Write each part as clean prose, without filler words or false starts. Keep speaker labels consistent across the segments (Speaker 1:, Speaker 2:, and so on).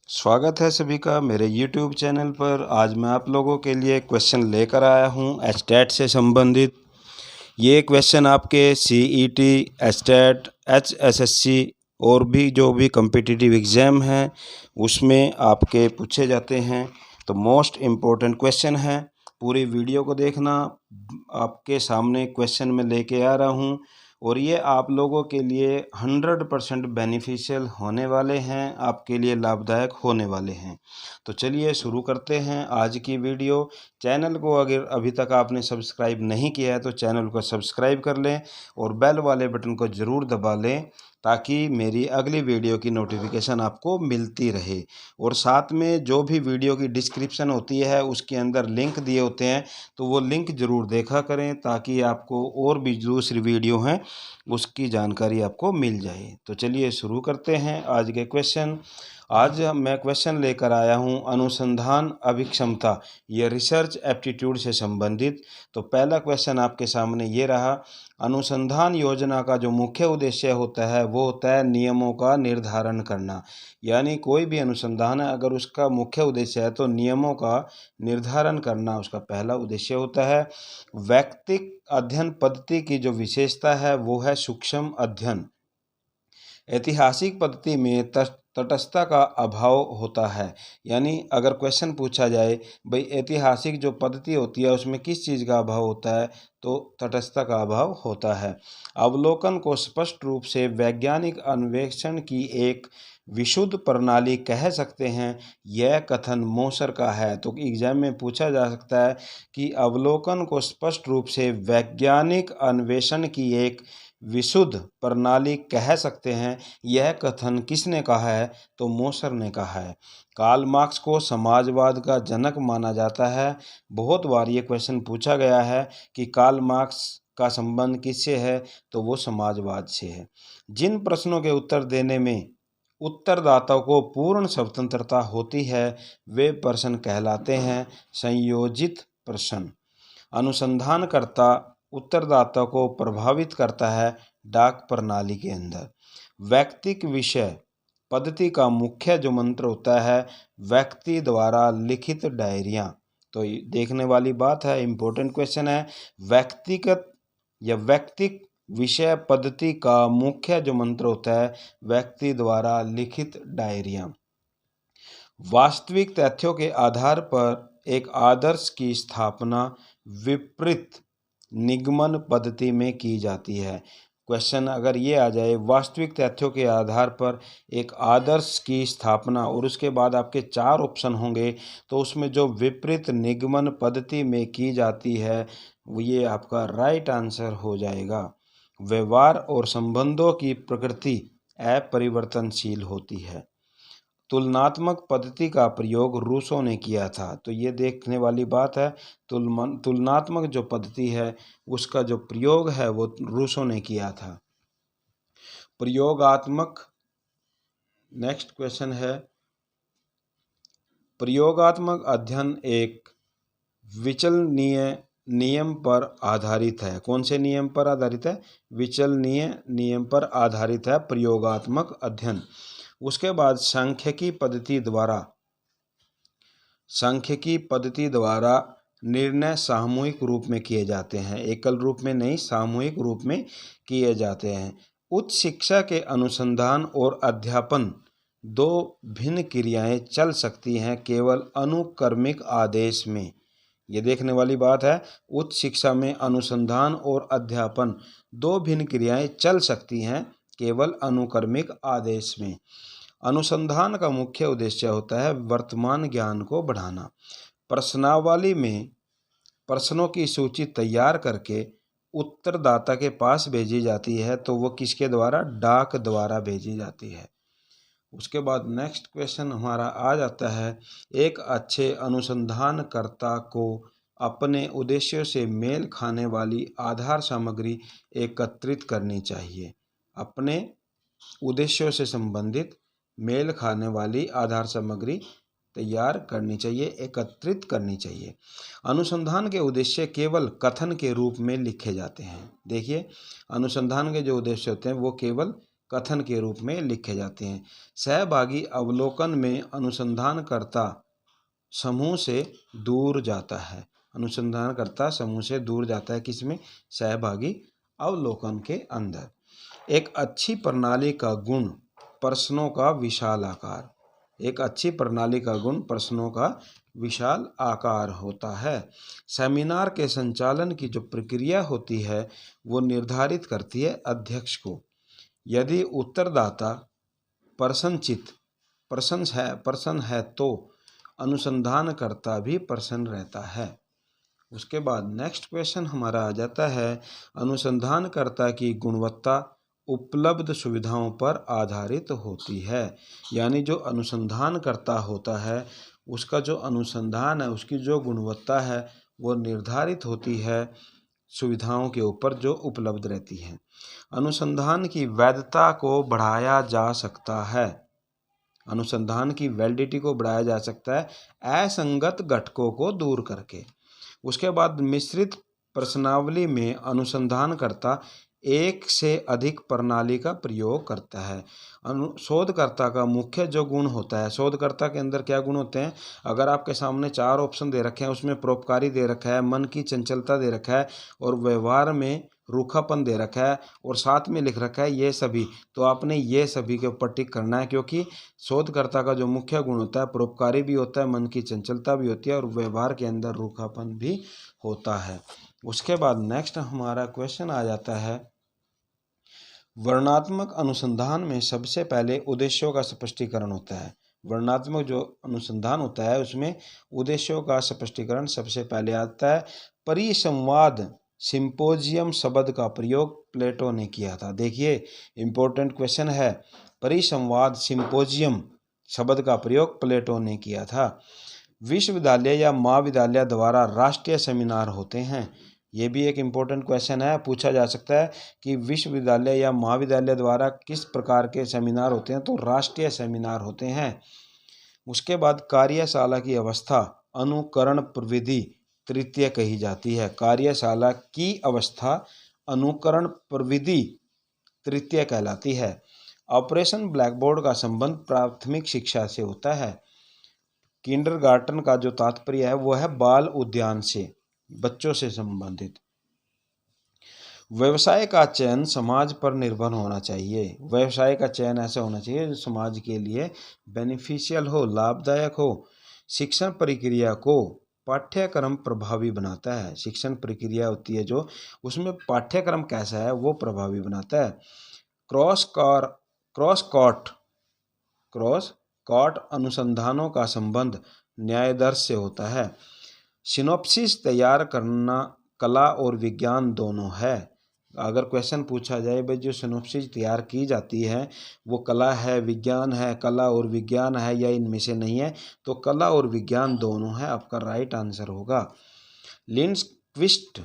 Speaker 1: स्वागत है सभी का मेरे YouTube चैनल पर। आज मैं आप लोगों के लिए क्वेश्चन लेकर आया हूं एचटेट से संबंधित। ये क्वेश्चन आपके CET, एचटेट, HSSC और भी जो भी कम्पिटिटिव एग्ज़ाम हैं उसमें आपके पूछे जाते हैं। तो मोस्ट इम्पोर्टेंट क्वेश्चन है, पूरी वीडियो को देखना। आपके सामने क्वेश्चन में लेके आ रहा हूँ और ये आप लोगों के लिए 100% बेनिफिशियल होने वाले हैं, आपके लिए लाभदायक होने वाले हैं। तो चलिए शुरू करते हैं आज की वीडियो। चैनल को अगर अभी तक आपने सब्सक्राइब नहीं किया है तो चैनल को सब्सक्राइब कर लें और बेल वाले बटन को ज़रूर दबा लें ताकि मेरी अगली वीडियो की नोटिफिकेशन आपको मिलती रहे। और साथ में जो भी वीडियो की डिस्क्रिप्शन होती है उसके अंदर लिंक दिए होते हैं, तो वो लिंक ज़रूर देखा करें ताकि आपको और भी दूसरी वीडियो हैं उसकी जानकारी आपको मिल जाए। तो चलिए शुरू करते हैं आज के क्वेश्चन। आज मैं क्वेश्चन लेकर आया हूं अनुसंधान अभिक्षमता, ये रिसर्च एप्टीट्यूड से संबंधित। तो पहला क्वेश्चन आपके सामने ये रहा, अनुसंधान योजना का जो मुख्य उद्देश्य होता है वो होता है नियमों का निर्धारण करना। यानी कोई भी अनुसंधान है अगर उसका मुख्य उद्देश्य है तो नियमों का निर्धारण करना उसका पहला उद्देश्य होता है। वैयक्तिक अध्ययन पद्धति की जो विशेषता है वो है सूक्ष्म अध्ययन। ऐतिहासिक पद्धति में तटस्थता का अभाव होता है। यानी अगर क्वेश्चन पूछा जाए भाई ऐतिहासिक जो पद्धति होती है उसमें किस चीज़ का अभाव होता है, तो तटस्थता का अभाव होता है। अवलोकन को स्पष्ट रूप से वैज्ञानिक अन्वेषण की एक विशुद्ध प्रणाली कह सकते हैं, यह कथन मोसर का है। तो एग्जाम में पूछा जा सकता है कि अवलोकन को स्पष्ट रूप से वैज्ञानिक अन्वेषण की एक विशुद्ध प्रणाली कह सकते हैं, यह कथन किसने कहा है, तो मोसर ने कहा है। कार्ल मार्क्स को समाजवाद का जनक माना जाता है। बहुत बार ये क्वेश्चन पूछा गया है कि कार्ल मार्क्स का संबंध किससे है, तो वो समाजवाद से है। जिन प्रश्नों के उत्तर देने में उत्तरदाता को पूर्ण स्वतंत्रता होती है वे प्रश्न कहलाते हैं संयोजित प्रश्न। अनुसंधानकर्ता उत्तरदाता को प्रभावित करता है डाक प्रणाली के अंदर। वैयक्तिक विषय पद्धति का मुख्य जो मंत्र होता है व्यक्ति द्वारा लिखित डायरियाँ। तो देखने वाली बात है, इम्पोर्टेंट क्वेश्चन है। व्यक्तिगत या वैयक्तिक विषय पद्धति का मुख्य जो मंत्र होता है व्यक्ति द्वारा लिखित डायरियाँ। वास्तविक तथ्यों के आधार पर एक आदर्श की स्थापना विपरीत निगमन पद्धति में की जाती है। क्वेश्चन अगर ये आ जाए वास्तविक तथ्यों के आधार पर एक आदर्श की स्थापना और उसके बाद आपके 4 ऑप्शन होंगे, तो उसमें जो विपरीत निगमन पद्धति में की जाती है वो ये आपका राइट आंसर हो जाएगा। व्यवहार और संबंधों की प्रकृति अपरिवर्तनशील होती है। तुलनात्मक पद्धति का प्रयोग रूसों ने किया था। तो ये देखने वाली बात है, तुलनात्मक जो पद्धति है उसका जो प्रयोग है वो रूसों ने किया था। प्रयोगात्मक, नेक्स्ट क्वेश्चन है, प्रयोगात्मक अध्ययन एक विचलनीय नियम पर आधारित है। कौन से नियम पर आधारित है? विचलनीय नियम पर आधारित है प्रयोगात्मक अध्ययन। उसके बाद सांख्यिकी पद्धति द्वारा निर्णय सामूहिक रूप में किए जाते हैं, एकल रूप में नहीं, सामूहिक रूप में किए जाते हैं। उच्च शिक्षा के अनुसंधान और अध्यापन 2 भिन्न क्रियाएं चल सकती हैं केवल अनुक्रमिक आदेश में। ये देखने वाली बात है, उच्च शिक्षा में अनुसंधान और अध्यापन 2 भिन्न क्रियाएं चल सकती हैं केवल अनुक्रमिक आदेश में। अनुसंधान का मुख्य उद्देश्य होता है वर्तमान ज्ञान को बढ़ाना। प्रश्नावली में प्रश्नों की सूची तैयार करके उत्तरदाता के पास भेजी जाती है, तो वो किसके द्वारा? डाक द्वारा भेजी जाती है। उसके बाद नेक्स्ट क्वेश्चन हमारा आ जाता है, एक अच्छे अनुसंधानकर्ता को अपने उद्देश्यों से मेल खाने वाली आधार सामग्री एकत्रित करनी चाहिए। अपने उद्देश्यों से संबंधित मेल खाने वाली आधार सामग्री तैयार करनी चाहिए, एकत्रित करनी चाहिए। अनुसंधान के उद्देश्य केवल कथन के रूप में लिखे जाते हैं। देखिए, अनुसंधान के जो उद्देश्य होते हैं वो केवल कथन के रूप में लिखे जाते हैं। सहभागी अवलोकन में अनुसंधानकर्ता समूह से दूर जाता है। अनुसंधानकर्ता समूह से दूर जाता है किसमें? सहभागी अवलोकन के अंदर। एक अच्छी प्रणाली का गुण प्रश्नों का विशाल आकार। एक अच्छी प्रणाली का गुण प्रश्नों का विशाल आकार होता है। सेमिनार के संचालन की जो प्रक्रिया होती है वो निर्धारित करती है अध्यक्ष को। यदि उत्तरदाता प्रसन्न है तो अनुसंधानकर्ता भी प्रसन्न रहता है। उसके बाद नेक्स्ट क्वेश्चन हमारा आ जाता है, अनुसंधानकर्ता की गुणवत्ता उपलब्ध सुविधाओं पर आधारित होती है। यानी जो अनुसंधानकर्ता होता है उसका जो अनुसंधान है उसकी जो गुणवत्ता है वो निर्धारित होती है सुविधाओं के ऊपर जो उपलब्ध रहती हैं। अनुसंधान की वैधता को बढ़ाया जा सकता है। अनुसंधान की वैलिडिटी को बढ़ाया जा सकता है असंगत घटकों को दूर करके। उसके बाद मिश्रित प्रश्नावली में अनुसंधानकर्ता एक से अधिक प्रणाली का प्रयोग करता है। शोधकर्ता का मुख्य जो गुण होता है, शोधकर्ता के अंदर क्या गुण होते हैं? अगर आपके सामने 4 ऑप्शन दे रखे हैं, उसमें परोपकारी दे रखा है, मन की चंचलता दे रखा है और व्यवहार में रूखापन दे रखा है और साथ में लिख रखा है ये सभी, तो आपने ये सभी के ऊपर टिक करना है, क्योंकि शोधकर्ता का जो मुख्य गुण होता है परोपकारी भी होता है, मन की चंचलता भी होती है और व्यवहार के अंदर रूखापन भी होता है। उसके बाद नेक्स्ट हमारा क्वेश्चन आ जाता है, वर्णनात्मक अनुसंधान में सबसे पहले उद्देश्यों का स्पष्टीकरण होता है। वर्णनात्मक जो अनुसंधान होता है उसमें उद्देश्यों का स्पष्टीकरण सबसे पहले आता है। परिसंवाद सिंपोजियम शब्द का प्रयोग प्लेटो ने किया था। देखिए इंपॉर्टेंट क्वेश्चन है, परिसंवाद सिंपोजियम शब्द का प्रयोग प्लेटो ने किया था। विश्वविद्यालय या महाविद्यालय द्वारा राष्ट्रीय सेमिनार होते हैं। ये भी एक इम्पोर्टेंट क्वेश्चन है, पूछा जा सकता है कि विश्वविद्यालय या महाविद्यालय द्वारा किस प्रकार के सेमिनार होते हैं, तो राष्ट्रीय सेमिनार होते हैं। उसके बाद कार्यशाला की अवस्था अनुकरण प्रविधि तृतीय कही जाती है। कार्यशाला की अवस्था अनुकरण प्रविधि तृतीय कहलाती है। ऑपरेशन ब्लैकबोर्ड का संबंध प्राथमिक शिक्षा से होता है। किंडरगार्टन का जो तात्पर्य है वो है बाल उद्यान से, बच्चों से संबंधित। व्यवसाय का चयन समाज पर निर्भर होना चाहिए। व्यवसाय का चयन ऐसा होना चाहिए जो समाज के लिए बेनिफिशियल हो, लाभदायक हो। शिक्षण प्रक्रिया को पाठ्यक्रम प्रभावी बनाता है। शिक्षण प्रक्रिया होती है जो, उसमें पाठ्यक्रम कैसा है वो प्रभावी बनाता है। क्रॉस कॉट अनुसंधानों का संबंध न्यायदर्श से होता है। सिनॉप्सिस तैयार करना कला और विज्ञान दोनों है। अगर क्वेश्चन पूछा जाए भाई जो सिनॉप्सिस तैयार की जाती है वो कला है, विज्ञान है, कला और विज्ञान है या इनमें से नहीं है, तो कला और विज्ञान दोनों है, आपका राइट आंसर होगा। लिंडक्विस्ट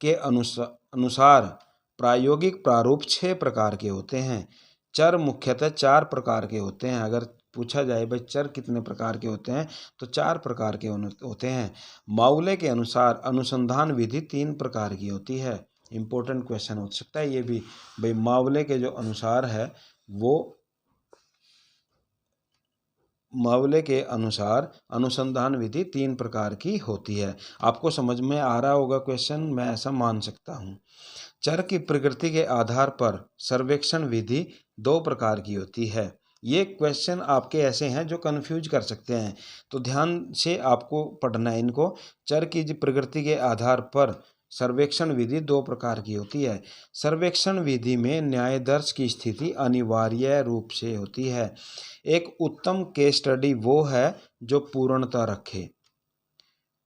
Speaker 1: के अनुसार प्रायोगिक प्रारूप 6 प्रकार के होते हैं। चर मुख्यतः 4 प्रकार के होते हैं। अगर पूछा जाए भाई चर कितने प्रकार के होते हैं, तो 4 प्रकार के होते हैं। माउले के अनुसार अनुसंधान विधि 3 प्रकार की होती है। इम्पोर्टेंट क्वेश्चन हो सकता है ये भी, भाई मावले के जो अनुसार है वो, मावले के अनुसार अनुसंधान विधि 3 प्रकार की होती है। आपको समझ में आ रहा होगा क्वेश्चन, मैं ऐसा मान सकता हूँ। चर की प्रकृति के आधार पर सर्वेक्षण विधि 2 प्रकार की होती है। ये क्वेश्चन आपके ऐसे हैं जो कंफ्यूज कर सकते हैं, तो ध्यान से आपको पढ़ना है इनको। चर की प्रकृति के आधार पर सर्वेक्षण विधि 2 प्रकार की होती है। सर्वेक्षण विधि में न्यायदर्श की स्थिति अनिवार्य रूप से होती है। एक उत्तम केस स्टडी वो है जो पूर्णता रखे।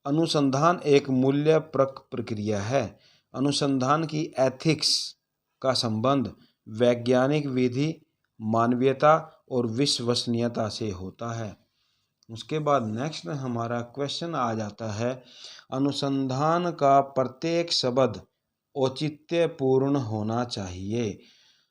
Speaker 1: अनुसंधान एक मूल्यप्रक प्रक्रिया है। अनुसंधान की एथिक्स का संबंध वैज्ञानिक विधि, मानवीयता और विश्वसनीयता से होता है। उसके बाद नेक्स्ट हमारा क्वेश्चन आ जाता है, अनुसंधान का प्रत्येक शब्द औचित्यपूर्ण होना चाहिए।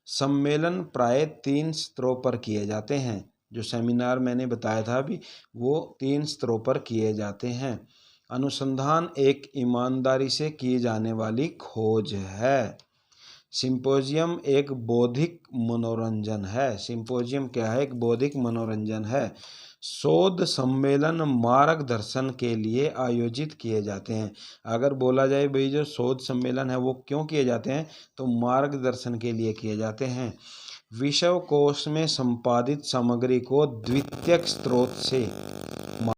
Speaker 1: सम्मेलन प्राय 3 स्तरों पर किए जाते हैं। जो सेमिनार मैंने बताया था अभी, वो 3 स्तरों पर किए जाते हैं। अनुसंधान एक ईमानदारी से की जाने वाली खोज है। सिंपोजियम एक बौद्धिक मनोरंजन है। सिंपोजियम क्या है? एक बौद्धिक मनोरंजन है। शोध सम्मेलन मार्गदर्शन के लिए आयोजित किए जाते हैं। अगर बोला जाए भाई जो शोध सम्मेलन है वो क्यों किए जाते हैं, तो मार्गदर्शन के लिए किए जाते हैं। विश्वकोश में संपादित सामग्री को द्वितीयक स्रोत से